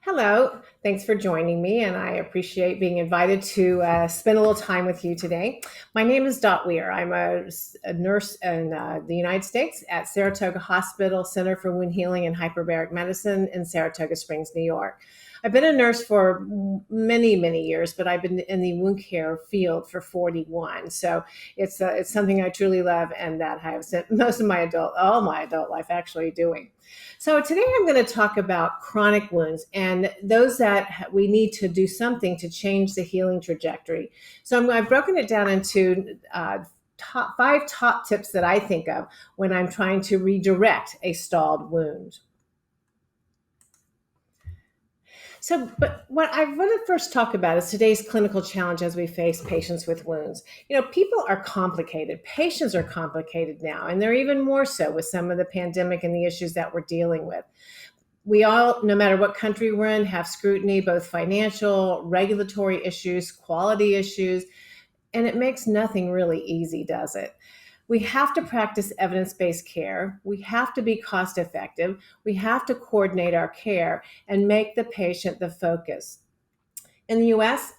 Hello, thanks for joining me, and I appreciate being invited to spend a little time with you today. My name is Weir. I'm a nurse in the United States at Saratoga Hospital Center for Wound Healing and Hyperbaric Medicine in Saratoga Springs, New York. I've been a nurse for many, many years, but I've been in the wound care field for 41. So it's something I truly love, and that I have spent most of all my adult life actually doing. So today I'm going to talk about chronic wounds and those that we need to do something to change the healing trajectory. So I've broken it down into five top tips that I think of when I'm trying to redirect a stalled wound. But what I want to first talk about is today's clinical challenge as we face patients with wounds. People are complicated. Patients are complicated now, and they're even more so with some of the pandemic and the issues that we're dealing with. We all, no matter what country we're in, have scrutiny, both financial, regulatory issues, quality issues, and it makes nothing really easy, does it? We have to practice evidence-based care. We have to be cost-effective. We have to coordinate our care and make the patient the focus. In the U.S.,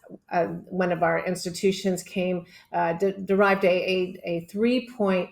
one of our institutions derived a three-point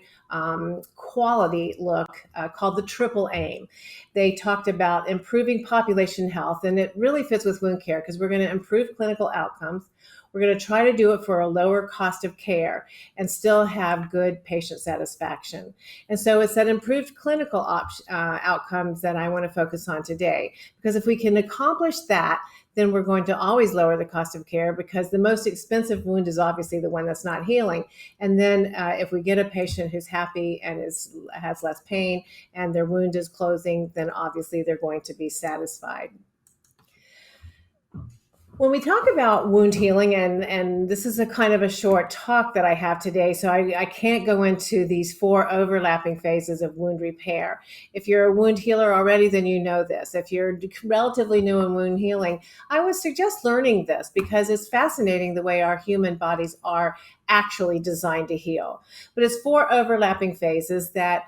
quality look called the triple aim. They talked about improving population health, and it really fits with wound care because we're going to improve clinical outcomes. We're going to try to do it for a lower cost of care and still have good patient satisfaction. And so it's that improved clinical outcomes that I want to focus on today, because if we can accomplish that, then we're going to always lower the cost of care, because the most expensive wound is obviously the one that's not healing. And then if we get a patient who's happy and has less pain and their wound is closing, then obviously they're going to be satisfied. When we talk about wound healing, and this is a kind of a short talk that I have today, so I can't go into these four overlapping phases of wound repair. If you're a wound healer already, then you know this. If you're relatively new in wound healing, I would suggest learning this because it's fascinating the way our human bodies are actually designed to heal. But it's four overlapping phases that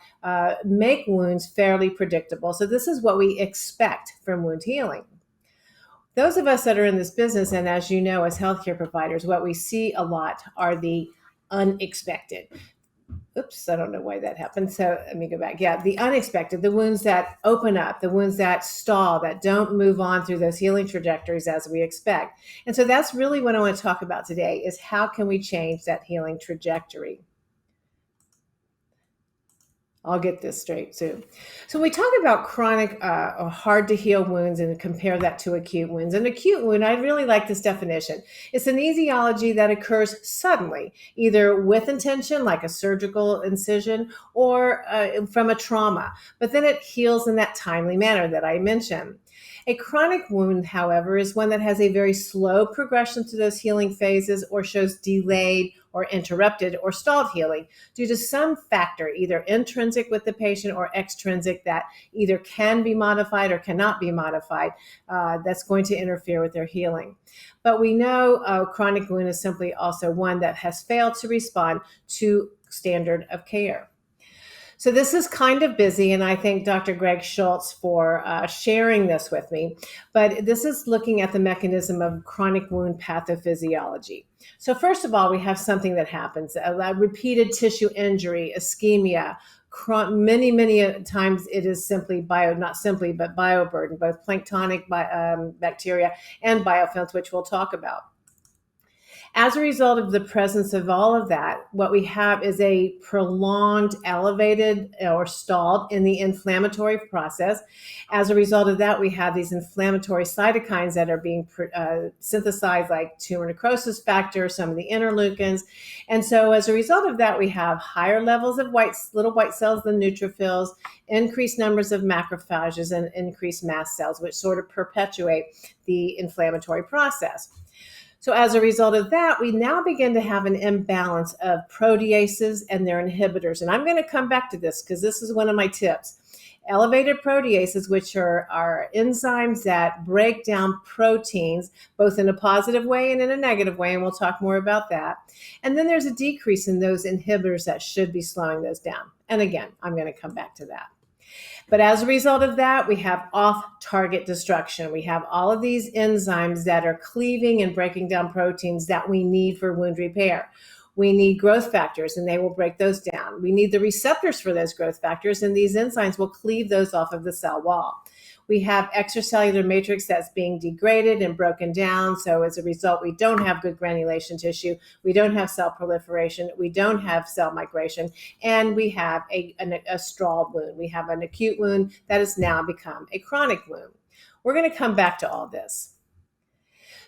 make wounds fairly predictable. So this is what we expect from wound healing. Those of us that are in this business, and as you know, as healthcare providers, what we see a lot are the unexpected. Oops, I don't know why that happened. So let me go back. Yeah, the unexpected, the wounds that open up, the wounds that stall, that don't move on through those healing trajectories as we expect. And so that's really what I want to talk about today is how can we change that healing trajectory? I'll get this straight soon. So we talk about chronic or hard to heal wounds and compare that to acute wounds. An acute wound, I really like this definition. It's an etiology that occurs suddenly, either with intention, like a surgical incision, or from a trauma, but then it heals in that timely manner that I mentioned. A chronic wound, however, is one that has a very slow progression to those healing phases or shows delayed or interrupted or stalled healing due to some factor, either intrinsic with the patient or extrinsic, that either can be modified or cannot be modified, that's going to interfere with their healing. But we know a chronic wound is simply also one that has failed to respond to standard of care. So this is kind of busy, and I thank Dr. Greg Schultz for sharing this with me. But this is looking at the mechanism of chronic wound pathophysiology. So first of all, we have something that happens, a repeated tissue injury, ischemia. Many times it is simply bioburden, both planktonic bacteria and biofilms, which we'll talk about. As a result of the presence of all of that, what we have is a prolonged, elevated, or stalled in the inflammatory process. As a result of that, we have these inflammatory cytokines that are being synthesized, like tumor necrosis factor, some of the interleukins. And so as a result of that, we have higher levels of little white cells than neutrophils, increased numbers of macrophages, and increased mast cells, which sort of perpetuate the inflammatory process. So as a result of that, we now begin to have an imbalance of proteases and their inhibitors. And I'm going to come back to this because this is one of my tips. Elevated proteases, which are enzymes that break down proteins, both in a positive way and in a negative way, and we'll talk more about that. And then there's a decrease in those inhibitors that should be slowing those down. And again, I'm going to come back to that. But as a result of that, we have off-target destruction. We have all of these enzymes that are cleaving and breaking down proteins that we need for wound repair. We need growth factors, and they will break those down. We need the receptors for those growth factors, and these enzymes will cleave those off of the cell wall. We have extracellular matrix that's being degraded and broken down. So as a result, we don't have good granulation tissue. We don't have cell proliferation. We don't have cell migration. And we have a stalled wound. We have an acute wound that has now become a chronic wound. We're going to come back to all this.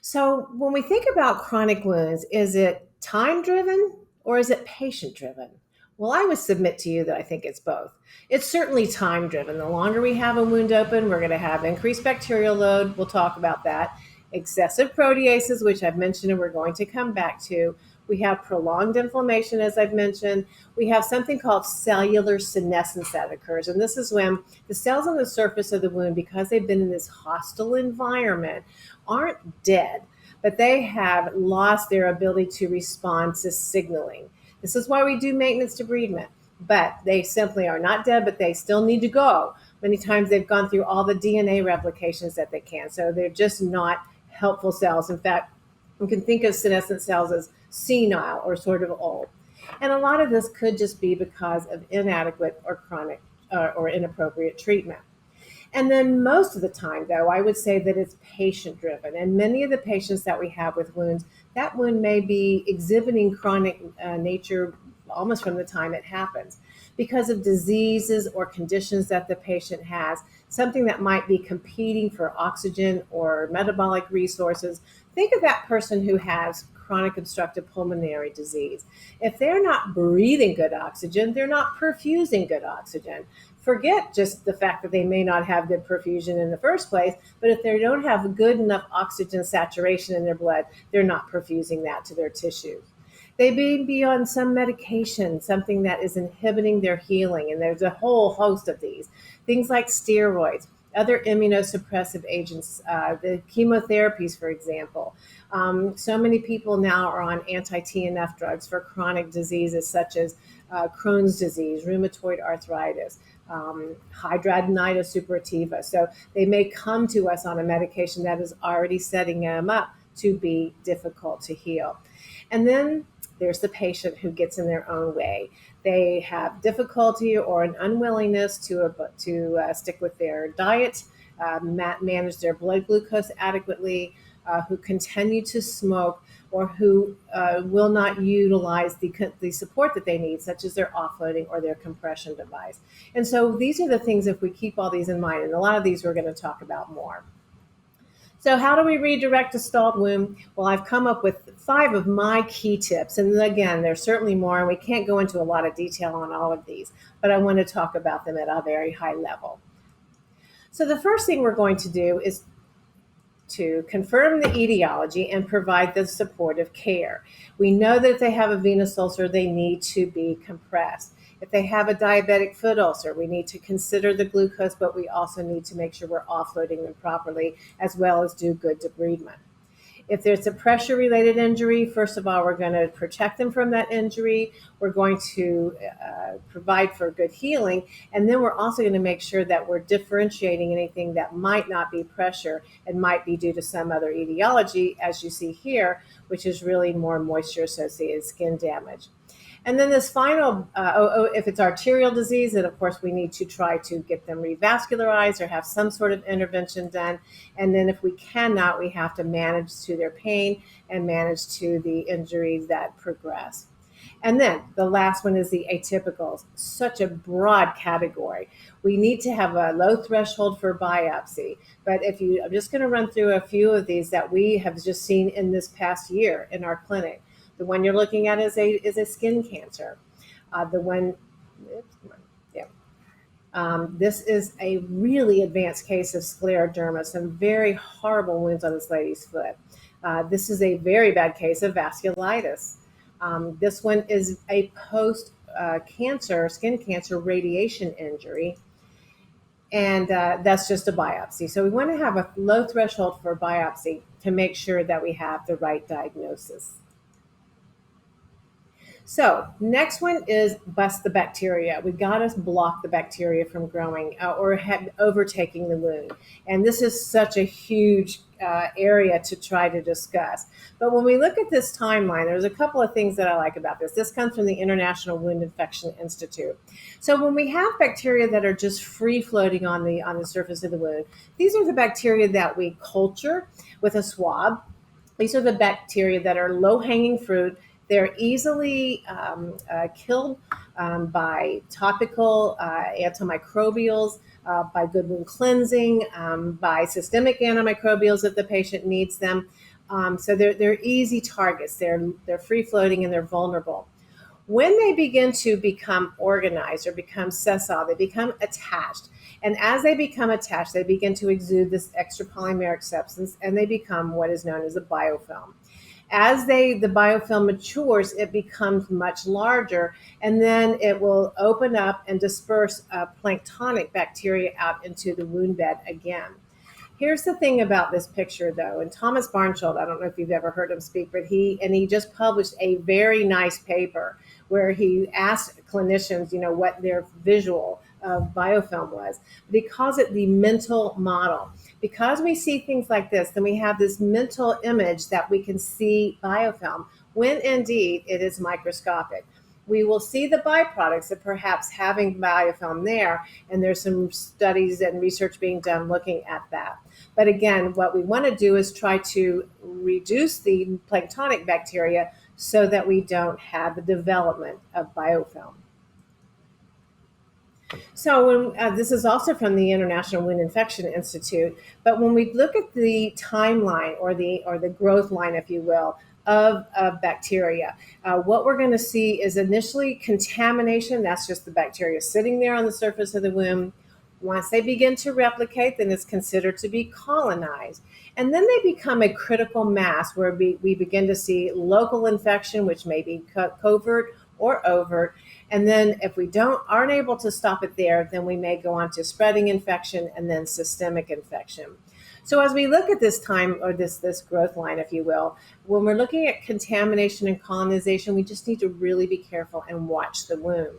So when we think about chronic wounds, is it time driven or is it patient driven? Well, I would submit to you that I think it's both. It's certainly time driven. The longer we have a wound open, we're going to have increased bacterial load. We'll talk about that. Excessive proteases, which I've mentioned and we're going to come back to. We have prolonged inflammation, as I've mentioned. We have something called cellular senescence that occurs. And this is when the cells on the surface of the wound, because they've been in this hostile environment, aren't dead, but they have lost their ability to respond to signaling. This is why we do maintenance debridement, but they simply are not dead, but they still need to go. Many times they've gone through all the DNA replications that they can, so they're just not helpful cells. In fact, you can think of senescent cells as senile or sort of old. And a lot of this could just be because of inadequate or chronic or inappropriate treatment. And then most of the time, though, I would say that it's patient driven. And many of the patients that we have with wounds, that wound may be exhibiting chronic nature almost from the time it happens because of diseases or conditions that the patient has, something that might be competing for oxygen or metabolic resources. Think of that person who has chronic obstructive pulmonary disease. If they're not breathing good oxygen, they're not perfusing good oxygen. Forget just the fact that they may not have good perfusion in the first place, but if they don't have good enough oxygen saturation in their blood, they're not perfusing that to their tissues. They may be on some medication, something that is inhibiting their healing, and there's a whole host of these. Things like steroids, other immunosuppressive agents, the chemotherapies, for example. So many people now are on anti-TNF drugs for chronic diseases such as Crohn's disease, rheumatoid arthritis, hidradenitis suppurativa. So they may come to us on a medication that is already setting them up to be difficult to heal. And then there's the patient who gets in their own way. They have difficulty or an unwillingness to stick with their diet, manage their blood glucose adequately, who continue to smoke, or who will not utilize the support that they need, such as their offloading or their compression device. And so these are the things, if we keep all these in mind, and a lot of these we're going to talk about more. So how do we redirect a stalled wound? Well, I've come up with 5 of my key tips. And again, there's certainly more, and we can't go into a lot of detail on all of these, but I want to talk about them at a very high level. So the first thing we're going to do is to confirm the etiology and provide the supportive care. We know that if they have a venous ulcer, they need to be compressed. If they have a diabetic foot ulcer, we need to consider the glucose, but we also need to make sure we're offloading them properly, as well as do good debridement. If there's a pressure-related injury, first of all, we're going to protect them from that injury. We're going to provide for good healing. And then we're also going to make sure that we're differentiating anything that might not be pressure and might be due to some other etiology, as you see here, which is really more moisture-associated skin damage. And then this final, if it's arterial disease, then of course we need to try to get them revascularized or have some sort of intervention done. And then if we cannot, we have to manage to their pain and manage to the injuries that progress. And then the last one is the atypicals, such a broad category. We need to have a low threshold for biopsy. But I'm just going to run through a few of these that we have just seen in this past year in our clinic. The one you're looking at is a skin cancer. This is a really advanced case of scleroderma, some very horrible wounds on this lady's foot. This is a very bad case of vasculitis. This one is a skin cancer radiation injury. And that's just a biopsy. So we want to have a low threshold for biopsy to make sure that we have the right diagnosis. So next one is bust the bacteria. We got to block the bacteria from growing or overtaking the wound. And this is such a huge area to try to discuss. But when we look at this timeline, there's a couple of things that I like about this. This comes from the International Wound Infection Institute. So when we have bacteria that are just free floating on the surface of the wound, these are the bacteria that we culture with a swab. These are the bacteria that are low hanging fruit. They're easily killed by topical antimicrobials, by good wound cleansing, by systemic antimicrobials if the patient needs them. So they're easy targets. They're free floating and they're vulnerable. When they begin to become organized or become sessile, they become attached. And as they become attached, they begin to exude this extra polymeric substance and they become what is known as a biofilm. As the biofilm matures, it becomes much larger, and then it will open up and disperse planktonic bacteria out into the wound bed again. Here's the thing about this picture, though, and Thomas Barnshold, I don't know if you've ever heard him speak, but he just published a very nice paper where he asked clinicians, what their visual of biofilm was. But he calls it the mental model. Because we see things like this, then we have this mental image that we can see biofilm, when indeed it is microscopic. We will see the byproducts of perhaps having biofilm there, and there's some studies and research being done looking at that. But again, what we want to do is try to reduce the planktonic bacteria so that we don't have the development of biofilm. So this is also from the International Wound Infection Institute. But when we look at the timeline or the growth line, if you will, of bacteria, what we're going to see is initially contamination. That's just the bacteria sitting there on the surface of the wound. Once they begin to replicate, then it's considered to be colonized. And then they become a critical mass where we begin to see local infection, which may be covert or overt. And then if we aren't able to stop it there, then we may go on to spreading infection and then systemic infection. So as we look at this time, or this growth line, if you will, when we're looking at contamination and colonization, we just need to really be careful and watch the wound.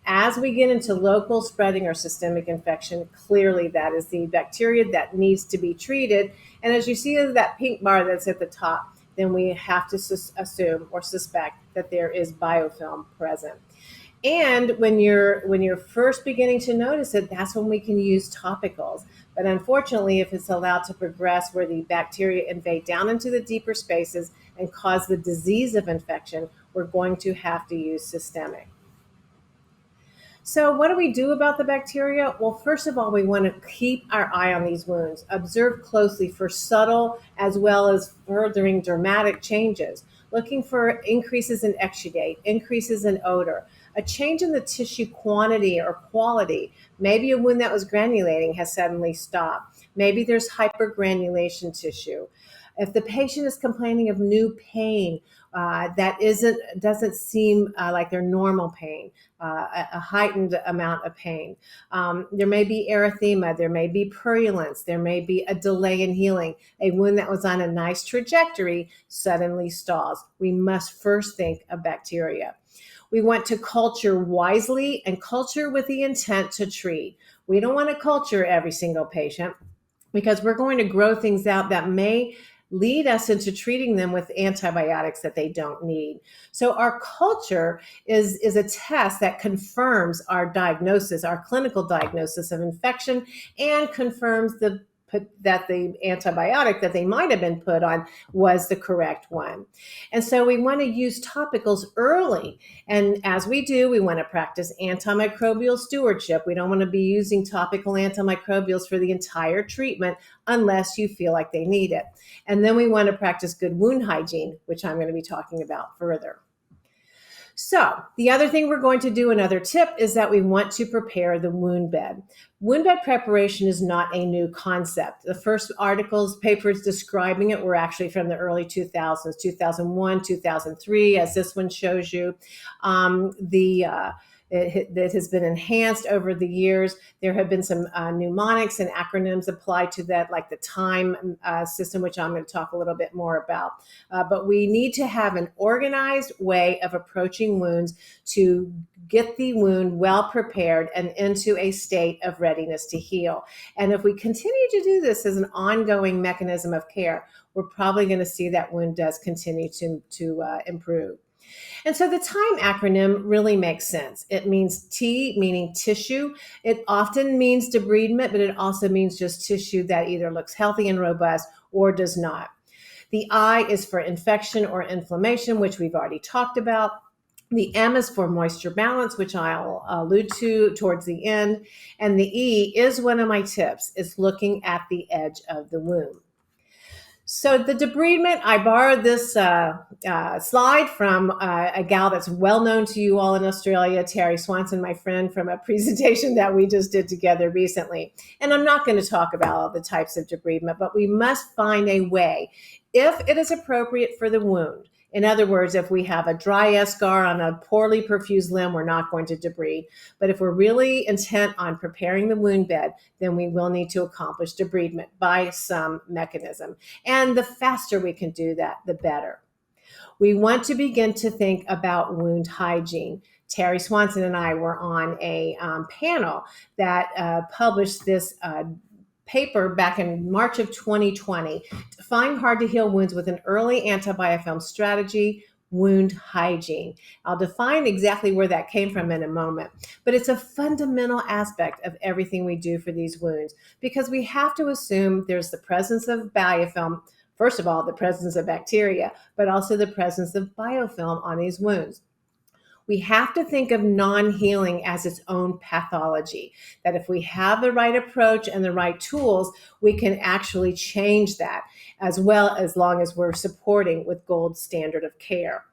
As we get into local spreading or systemic infection, clearly that is the bacteria that needs to be treated. And as you see that pink bar that's at the top, then we have to assume or suspect that there is biofilm present. And when you're first beginning to notice it, that's when we can use topicals. But unfortunately, if it's allowed to progress where the bacteria invade down into the deeper spaces and cause the disease of infection, we're going to have to use systemic. So what do we do about the bacteria? Well, first of all, we want to keep our eye on these wounds, observe closely for subtle as well as furthering dramatic changes, looking for increases in exudate, increases in odor, a change in the tissue quantity or quality. Maybe a wound that was granulating has suddenly stopped. Maybe there's hypergranulation tissue. If the patient is complaining of new pain that doesn't seem like their normal pain, a heightened amount of pain, there may be erythema, there may be purulence, there may be a delay in healing. A wound that was on a nice trajectory suddenly stalls. We must first think of bacteria. We want to culture wisely and culture with the intent to treat. We don't want to culture every single patient because we're going to grow things out that may lead us into treating them with antibiotics that they don't need. So our culture is a test that confirms our diagnosis, our clinical diagnosis of infection, and confirms that the antibiotic that they might have been put on was the correct one. And so we want to use topicals early. And as we do, we want to practice antimicrobial stewardship. We don't want to be using topical antimicrobials for the entire treatment unless you feel like they need it. And then we want to practice good wound hygiene, which I'm going to be talking about further. So the other thing we're going to do, another tip, is that we want to prepare the wound bed. Wound bed preparation is not a new concept. The first papers describing it were actually from the early 2000s, 2001, 2003, as this one shows you. that has been enhanced over the years. There have been some mnemonics and acronyms applied to that, like the time system, which I'm going to talk a little bit more about. But we need to have an organized way of approaching wounds to get the wound well prepared and into a state of readiness to heal. And if we continue to do this as an ongoing mechanism of care, we're probably going to see that wound does continue to improve. And so the time acronym really makes sense. It means T, meaning tissue. It often means debridement, but it also means just tissue that either looks healthy and robust or does not. The I is for infection or inflammation, which we've already talked about. The M is for moisture balance, which I'll allude to towards the end. And the E is one of my tips, is looking at the edge of the wound. So the debridement, I borrowed this slide from a gal that's well known to you all in Australia, Terry Swanson, my friend, from a presentation that we just did together recently. And I'm not going to talk about all the types of debridement, but we must find a way, if it is appropriate for the wound. In other words, if we have a dry eschar on a poorly perfused limb, we're not going to debride. But if we're really intent on preparing the wound bed, then we will need to accomplish debridement by some mechanism. And the faster we can do that, the better. We want to begin to think about wound hygiene. Terry Swanson and I were on a panel that published this paper back in March of 2020, Define Hard to Heal Wounds with an Early Antibiofilm Strategy, Wound Hygiene. I'll define exactly where that came from in a moment, but it's a fundamental aspect of everything we do for these wounds, because we have to assume there's the presence of biofilm, first of all, the presence of bacteria, but also the presence of biofilm on these wounds. We have to think of non-healing as its own pathology, that if we have the right approach and the right tools, we can actually change that, as well as long as we're supporting with gold standard of care.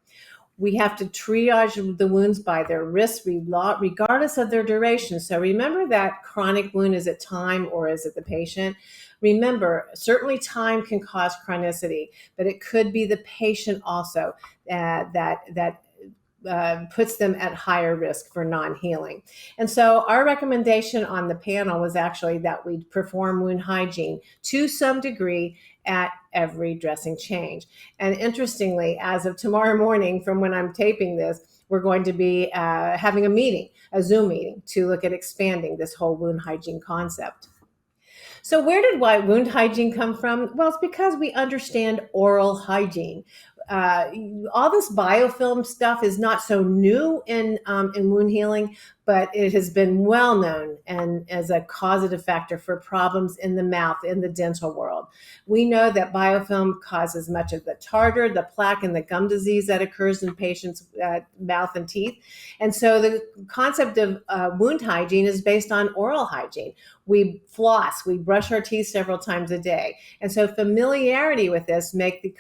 We have to triage the wounds by their risk, regardless of their duration. So remember that chronic wound, is it time or is it the patient? Remember, certainly time can cause chronicity, but it could be the patient also that puts them at higher risk for non-healing. And so our recommendation on the panel was actually that we perform wound hygiene to some degree at every dressing change. And interestingly, as of tomorrow morning, from when I'm taping this, we're going to be having a Zoom meeting, to look at expanding this whole wound hygiene concept. So where did wound hygiene come from? Well, it's because we understand oral hygiene. All this biofilm stuff is not so new in wound healing, but it has been well known and as a causative factor for problems in the mouth, in the dental world. We know that biofilm causes much of the tartar, the plaque, and the gum disease that occurs in patients' mouth and teeth. And so the concept of wound hygiene is based on oral hygiene. We floss, we brush our teeth several times a day. And so familiarity with this makes the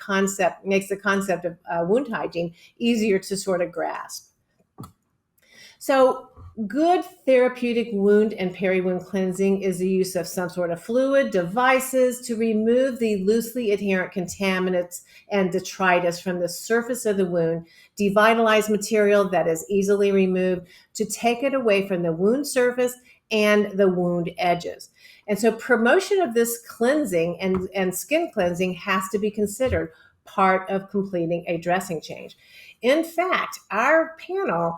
concept of wound hygiene easier to sort of grasp. So good therapeutic wound and peri-wound cleansing is the use of some sort of fluid, devices to remove the loosely adherent contaminants and detritus from the surface of the wound, devitalized material that is easily removed to take it away from the wound surface and the wound edges. And so promotion of this cleansing and skin cleansing has to be considered part of completing a dressing change. In fact, our panel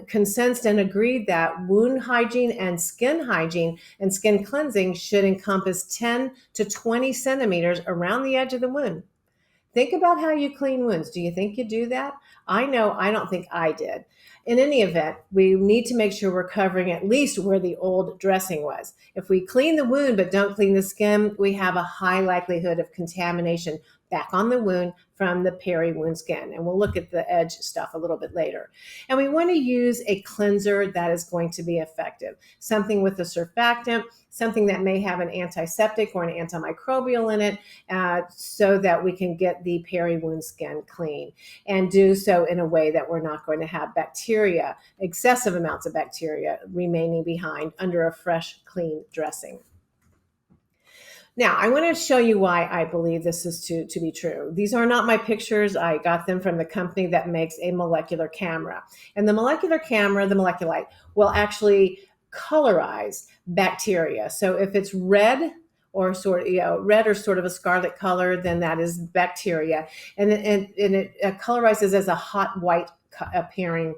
consensus and agreed that wound hygiene and skin cleansing should encompass 10 to 20 centimeters around the edge of the wound. Think about how you clean wounds. Do you think you do that? I know I don't think I did. In any event, we need to make sure we're covering at least where the old dressing was. If we clean the wound but don't clean the skin, we have a high likelihood of contamination back on the wound from the peri-wound skin. And we'll look at the edge stuff a little bit later. And we want to use a cleanser that is going to be effective. Something with a surfactant, something that may have an antiseptic or an antimicrobial in it, so that we can get the peri-wound skin clean, and do so in a way that we're not going to have bacteria, excessive amounts of bacteria remaining behind under a fresh, clean dressing. Now, I want to show you why I believe this is to be true. These are not my pictures. I got them from the company that makes a molecular camera. And the molecular camera, the Moleculite, will actually colorize bacteria. So if it's red or red or sort of a scarlet color, then that is bacteria. And it colorizes as a hot white appearing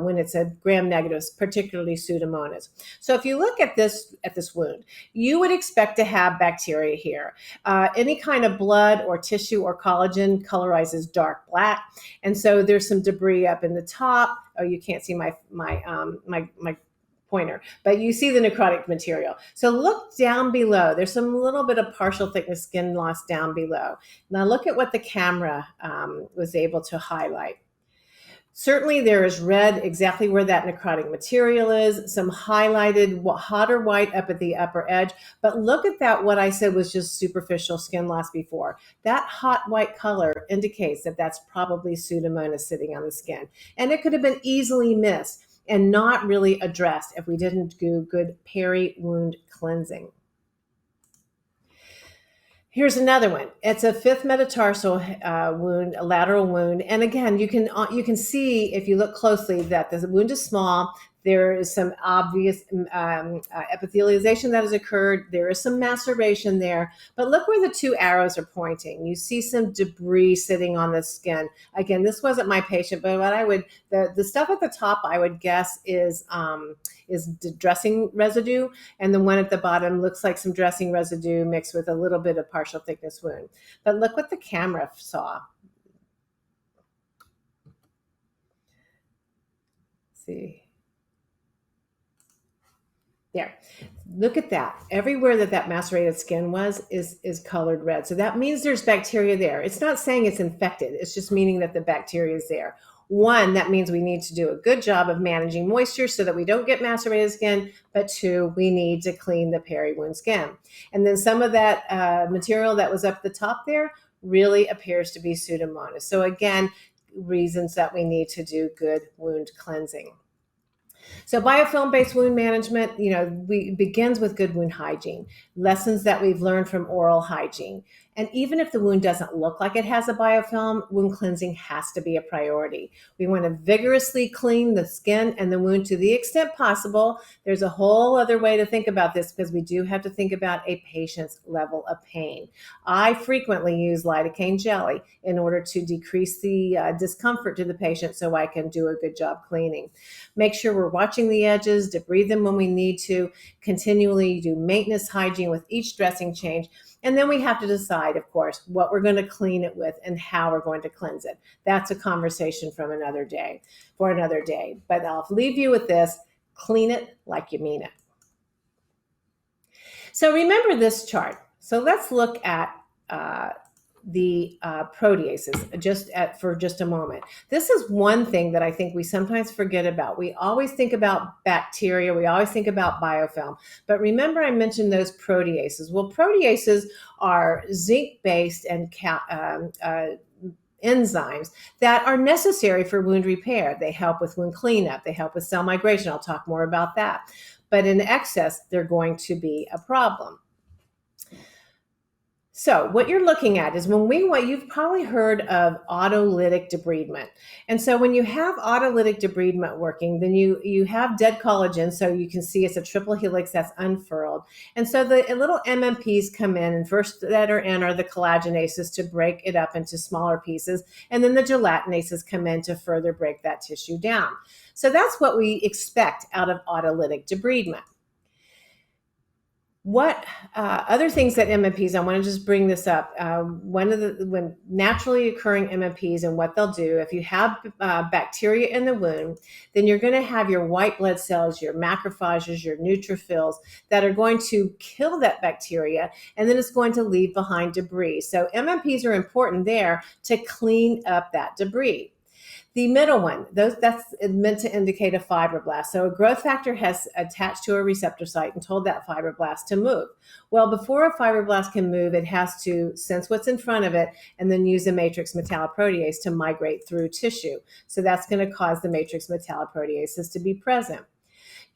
when it's a gram-negative, particularly Pseudomonas. So if you look at this wound, you would expect to have bacteria here. Any kind of blood or tissue or collagen colorizes dark black, and so there's some debris up in the top. Oh, you can't see my pointer, but you see the necrotic material. So look down below. There's some little bit of partial thickness skin loss down below. Now look at what the camera was able to highlight. Certainly there is red exactly where that necrotic material is, some highlighted hotter white up at the upper edge. But look at that, what I said was just superficial skin loss before. That hot white color indicates that that's probably Pseudomonas sitting on the skin. And it could have been easily missed and not really addressed if we didn't do good peri-wound cleansing. Here's another one. It's a fifth metatarsal wound, a lateral wound. And again, you can see if you look closely that the wound is small. There is some obvious epithelialization that has occurred. There is some maceration there. But look where the two arrows are pointing. You see some debris sitting on the skin. Again, this wasn't my patient, but what the stuff at the top, I would guess is dressing residue, and the one at the bottom looks like some dressing residue mixed with a little bit of partial thickness wound. But look what the camera saw. See. There. Look at that. Everywhere that macerated skin is colored red. So that means there's bacteria there. It's not saying it's infected. It's just meaning that the bacteria is there. One, that means we need to do a good job of managing moisture so that we don't get macerated skin. But two, we need to clean the peri-wound skin. And then some of that material that was up the top there really appears to be Pseudomonas. So again, reasons that we need to do good wound cleansing. So biofilm-based wound management, begins with good wound hygiene, lessons that we've learned from oral hygiene. And even if the wound doesn't look like it has a biofilm, wound cleansing has to be a priority. We want to vigorously clean the skin and the wound to the extent possible. There's a whole other way to think about this because we do have to think about a patient's level of pain. I frequently use lidocaine jelly in order to decrease the discomfort to the patient so I can do a good job cleaning. Make sure we're watching the edges, debride them when we need to, continually do maintenance hygiene with each dressing change. And then we have to decide, of course, what we're going to clean it with and how we're going to cleanse it. That's a conversation for another day. But I'll leave you with this: clean it like you mean it. So remember this chart. So let's look at the proteases for just a moment. This is one thing that I think we sometimes forget about. We always think about bacteria, we always think about biofilm, but remember I mentioned those proteases. Well, proteases are zinc-based and enzymes that are necessary for wound repair. They help with wound cleanup, they help with cell migration. I'll talk more about that. But in excess, they're going to be a problem. So what you're looking at is you've probably heard of autolytic debridement. And so when you have autolytic debridement working, then you have dead collagen. So you can see it's a triple helix that's unfurled. And so the little MMPs come in, and first that are in are the collagenases to break it up into smaller pieces. And then the gelatinases come in to further break that tissue down. So that's what we expect out of autolytic debridement. What other things that MMPs, I want to just bring this up. When naturally occurring MMPs and what they'll do, if you have bacteria in the wound, then you're going to have your white blood cells, your macrophages, your neutrophils that are going to kill that bacteria, and then it's going to leave behind debris. So MMPs are important there to clean up that debris. The middle one, that's meant to indicate a fibroblast. So a growth factor has attached to a receptor site and told that fibroblast to move. Well, before a fibroblast can move, it has to sense what's in front of it and then use a matrix metalloprotease to migrate through tissue. So that's going to cause the matrix metalloproteases to be present.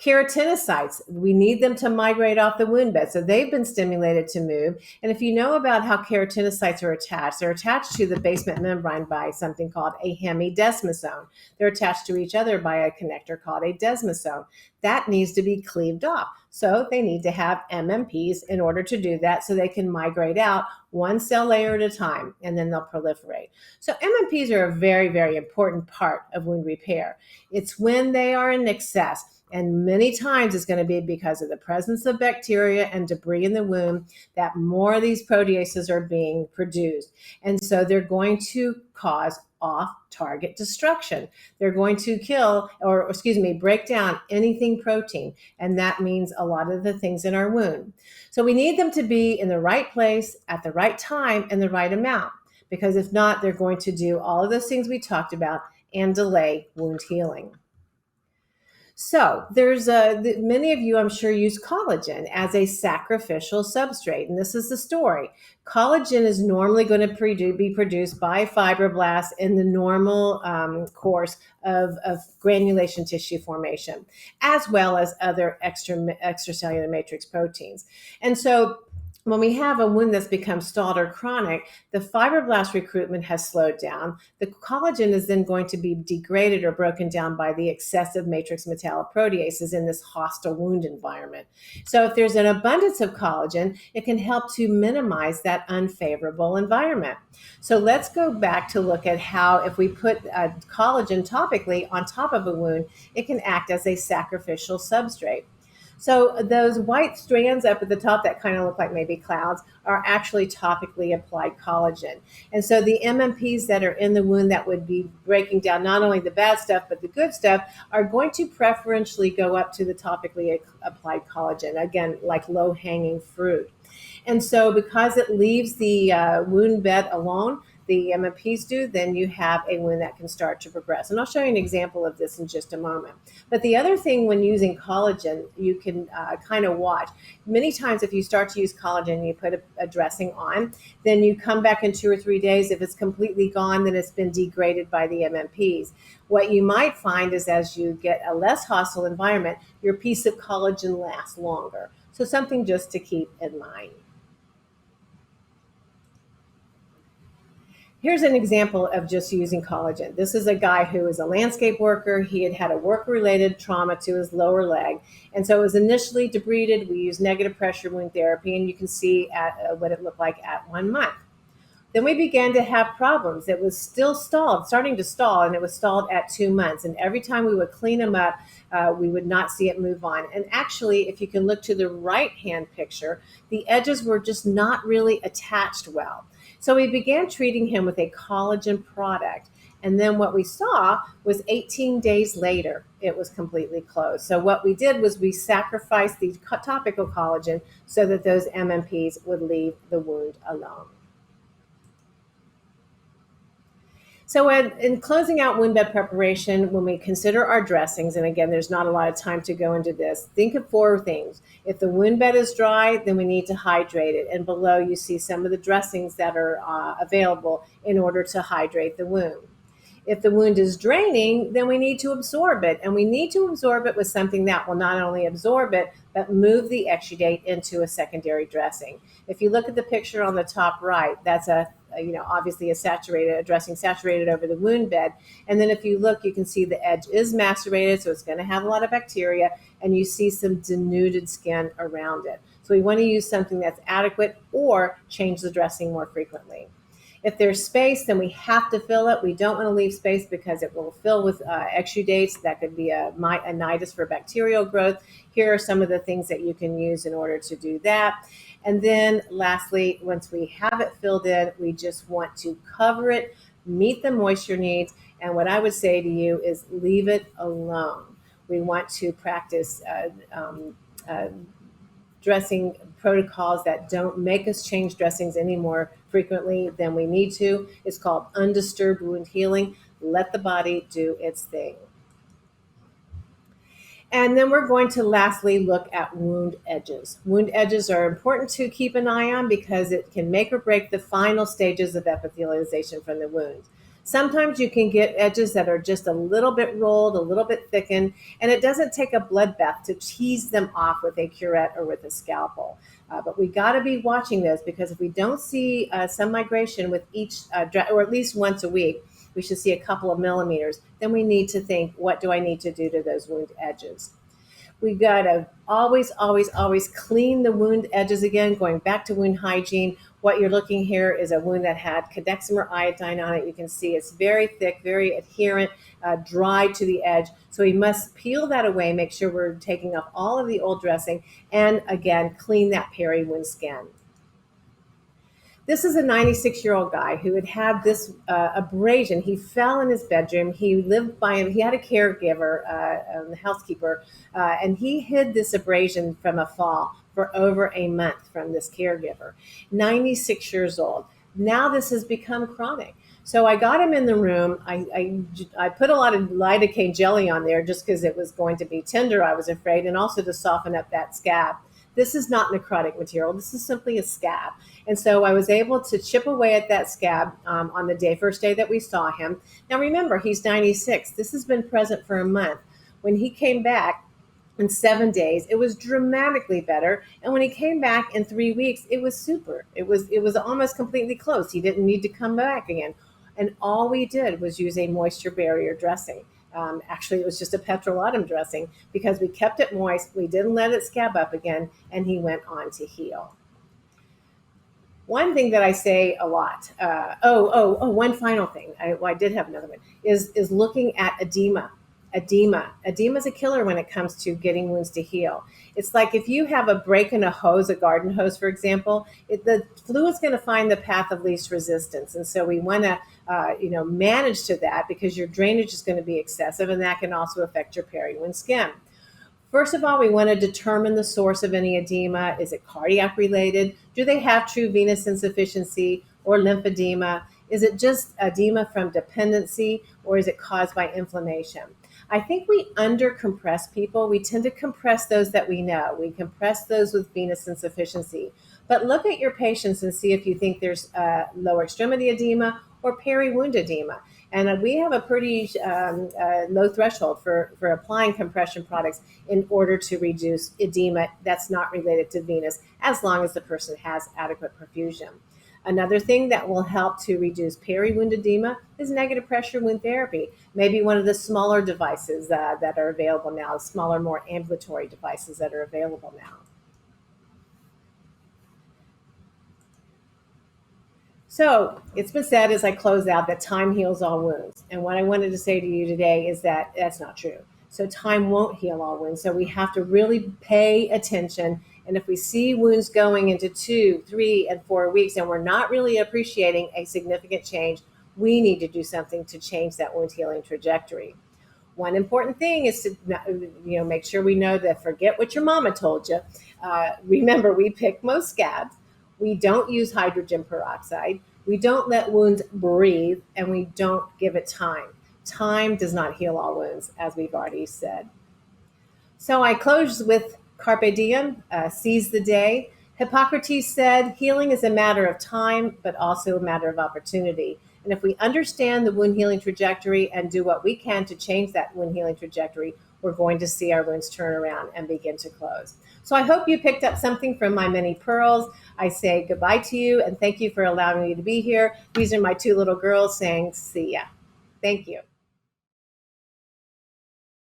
Keratinocytes, we need them to migrate off the wound bed. So they've been stimulated to move. And if you know about how keratinocytes are attached, they're attached to the basement membrane by something called a hemidesmosome. They're attached to each other by a connector called a desmosome. That needs to be cleaved off. So they need to have MMPs in order to do that so they can migrate out one cell layer at a time, and then they'll proliferate. So MMPs are a very, very important part of wound repair. It's when they are in excess. And many times it's going to be because of the presence of bacteria and debris in the wound that more of these proteases are being produced. And so they're going to cause off-target destruction. They're going to kill, or break down anything protein. And that means a lot of the things in our wound. So we need them to be in the right place at the right time and the right amount. Because if not, they're going to do all of those things we talked about and delay wound healing. So there's many of you, I'm sure, use collagen as a sacrificial substrate, and this is the story. Collagen is normally going to be produced by fibroblasts in the normal course of granulation tissue formation, as well as other extracellular matrix proteins. And so when we have a wound that's become stalled or chronic, the fibroblast recruitment has slowed down. The collagen is then going to be degraded or broken down by the excessive matrix metalloproteases in this hostile wound environment. So if there's an abundance of collagen, it can help to minimize that unfavorable environment. So let's go back to look at how if we put collagen topically on top of a wound, it can act as a sacrificial substrate. So those white strands up at the top that kind of look like maybe clouds are actually topically applied collagen. And so the MMPs that are in the wound that would be breaking down not only the bad stuff, but the good stuff are going to preferentially go up to the topically applied collagen, again, like low-hanging fruit. And so because it leaves the wound bed alone, the MMPs do, then you have a wound that can start to progress. And I'll show you an example of this in just a moment. But the other thing when using collagen, you can kind of watch. Many times if you start to use collagen and you put a dressing on, then you come back in 2 or 3 days. If it's completely gone, then it's been degraded by the MMPs. What you might find is as you get a less hostile environment, your piece of collagen lasts longer. So something just to keep in mind. Here's an example of just using collagen. This is a guy who is a landscape worker. He had had a work-related trauma to his lower leg. And so it was initially debrided. We used negative pressure wound therapy, and you can see what it looked like at 1 month. Then we began to have problems. It was still starting to stall, and it was stalled at 2 months. And every time we would clean him up, we would not see it move on. And actually, if you can look to the right-hand picture, the edges were just not really attached well. So we began treating him with a collagen product. And then what we saw was 18 days later, it was completely closed. So what we did was we sacrificed the topical collagen so that those MMPs would leave the wound alone. So in closing out wound bed preparation, when we consider our dressings, and again, there's not a lot of time to go into this, think of 4 things. If the wound bed is dry, then we need to hydrate it. And below you see some of the dressings that are available in order to hydrate the wound. If the wound is draining, then we need to absorb it. And we need to absorb it with something that will not only absorb it, but move the exudate into a secondary dressing. If you look at the picture on the top right, that's obviously a dressing saturated over the wound bed. And then if you look, you can see the edge is macerated, so it's going to have a lot of bacteria, and you see some denuded skin around it. So we want to use something that's adequate or change the dressing more frequently. If there's space, then we have to fill it. We don't want to leave space because it will fill with exudates. That could be a nidus for bacterial growth. Here are some of the things that you can use in order to do that. And then lastly, once we have it filled in, we just want to cover it, meet the moisture needs. And what I would say to you is leave it alone. We want to practice dressing protocols that don't make us change dressings any more frequently than we need to. It's called undisturbed wound healing. Let the body do its thing. And then we're going to lastly look at wound edges. Wound edges are important to keep an eye on because it can make or break the final stages of epithelialization from the wound. Sometimes you can get edges that are just a little bit rolled, a little bit thickened, and it doesn't take a bloodbath to tease them off with a curette or with a scalpel. But we got to be watching those, because if we don't see some migration with each, or at least once a week, we should see a couple of millimeters, then we need to think, what do I need to do to those wound edges? We got to always, always, always clean the wound edges again, going back to wound hygiene. What you're looking here is a wound that had cadexamer iodine on it. You can see it's very thick, very adherent, dry to the edge. So we must peel that away, make sure we're taking off all of the old dressing, and again, clean that peri-wound skin. This is a 96-year-old guy who had had this abrasion. He fell in his bedroom. He lived by him. He had a caregiver, the housekeeper, and he hid this abrasion from a fall for over a month from this caregiver. 96 years old. Now this has become chronic. So I got him in the room. I put a lot of lidocaine jelly on there just because it was going to be tender, I was afraid, and also to soften up that scab. This is not necrotic material. This is simply a scab. And so I was able to chip away at that scab on the first day that we saw him. Now remember, he's 96. This has been present for a month. When he came back in 7 days, it was dramatically better. And when he came back in 3 weeks, it was super. It was almost completely closed. He didn't need to come back again. And all we did was use a moisture barrier dressing. Actually, it was just a petrolatum dressing, because we kept it moist, we didn't let it scab up again, and he went on to heal. One thing that I say a lot, one final thing, I did have another one, is looking at edema. Edema is a killer when it comes to getting wounds to heal. It's like if you have a break in a hose, a garden hose, for example, the fluid's going to find the path of least resistance. And so we want to, manage to that, because your drainage is going to be excessive, and that can also affect your peri-wound skin. First of all, we want to determine the source of any edema. Is it cardiac related? Do they have true venous insufficiency or lymphedema? Is it just edema from dependency, or is it caused by inflammation? I think we undercompress people. We tend to compress those that we know. We compress those with venous insufficiency. But look at your patients and see if you think there's lower extremity edema or peri-wound edema. And we have a pretty low threshold for applying compression products in order to reduce edema that's not related to venous, as long as the person has adequate perfusion. Another thing that will help to reduce peri-wound edema is negative pressure wound therapy. Maybe one of the smaller devices that are available now, smaller, more ambulatory devices that are available now. So it's been said as I close out that time heals all wounds. And what I wanted to say to you today is that that's not true. So time won't heal all wounds. So we have to really pay attention. And if we see wounds going into 2, 3, and 4 weeks, and we're not really appreciating a significant change, we need to do something to change that wound healing trajectory. One important thing is to make sure we know that forget what your mama told you. Remember, we pick most scabs. We don't use hydrogen peroxide. We don't let wounds breathe, and we don't give it time. Time does not heal all wounds, as we've already said. So I close with Carpe diem, seize the day. Hippocrates said, healing is a matter of time, but also a matter of opportunity. And if we understand the wound healing trajectory and do what we can to change that wound healing trajectory, we're going to see our wounds turn around and begin to close. So I hope you picked up something from my many pearls. I say goodbye to you, and thank you for allowing me to be here. These are my 2 little girls saying, see ya. Thank you.